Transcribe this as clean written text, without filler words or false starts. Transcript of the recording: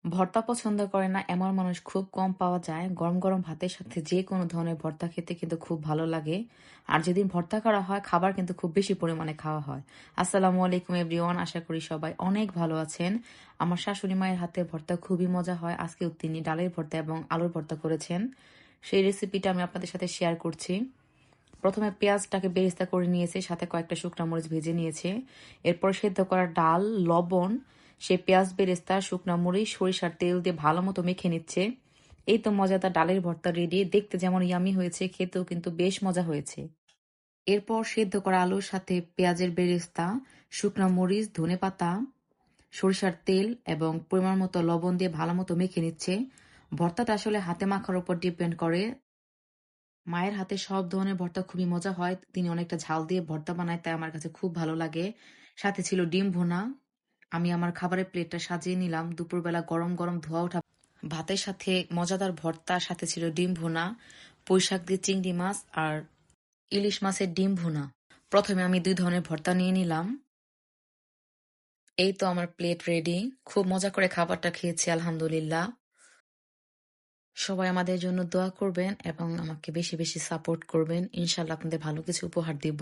ভর্তা পছন্দ করে না এমন মানুষ খুব কম পাওয়া যায়। গরম গরম ভাতের সাথে যে কোনো ধরনের ভর্তা খেতে কিন্তু খুব ভালো লাগে। আর যেদিন ভর্তা করা হয় খাবার কিন্তু খুব বেশি পরিমাণে খাওয়া হয়। আসসালামু আলাইকুম এভরিওয়ান, আশা করি সবাই অনেক ভালো আছেন। আমার শাশুড়ি মায়ের হাতে ভর্তা খুবই মজা হয়। আজকেও তিনি ডালের ভর্তা এবং আলুর ভর্তা করেছেন। সেই রেসিপিটা আমি আপনাদের সাথে শেয়ার করছি। প্রথমে পেঁয়াজটাকে বেরেস্তা করে নিয়েছে, সাথে কয়েকটা শুকনা মরিচ ভেজে নিয়েছে। এরপর সেদ্ধ করা ডাল, লবণ, সে পেঁয়াজ বেরেস্তা, শুকনা মরিচ, সরিষার তেল দিয়ে ভালো মতো মেখে নিচ্ছে। এই তো মজাদার ডালের ভর্তা রেডি। দেখতে যেমন ইয়ামি হয়েছে, খেতেও কিন্তু বেশ মজা হয়েছে। এরপর সেদ্ধ করা আলুর সাথে পেঁয়াজের বেরেস্তা, শুকনা মরিচ, ধনেপাতা, সরিষার তেল এবং পরিমাণ মতো লবণ দিয়ে ভালো মতো মেখে নিচ্ছে। ভর্তাটা আসলে হাতে মাখার উপর ডিপেন্ড করে। মায়ের হাতে সব ধরনের ভর্তা খুবই মজা হয়। তিনি অনেকটা ঝাল দিয়ে ভর্তা বানায়, তাই আমার কাছে খুব ভালো লাগে। সাথে ছিল ডিম ভুনা। আমি আমার খাবারের প্লেটটা সাজিয়ে নিলাম। দুপুরবেলা গরম গরম ধোয়া ওঠা ভাতের সাথে মজাদার ভর্তা, সাথে ছিল ডিম ভুনা, পুঁইশাক দিয়ে চিংড়ি মাছ আর ইলিশ মাছের ডিম ভুনা। প্রথমে আমি 2 ধরনের ভর্তা নিয়ে নিলাম। এই তো আমার প্লেট রেডি। খুব মজা করে খাবারটা খেয়েছি আলহামদুলিল্লাহ। সবাই আমাদের জন্য দোয়া করবেন এবং আমাকে বেশি বেশি সাপোর্ট করবেন। ইনশাল্লাহ আপনাদের ভালো কিছু উপহার দিব।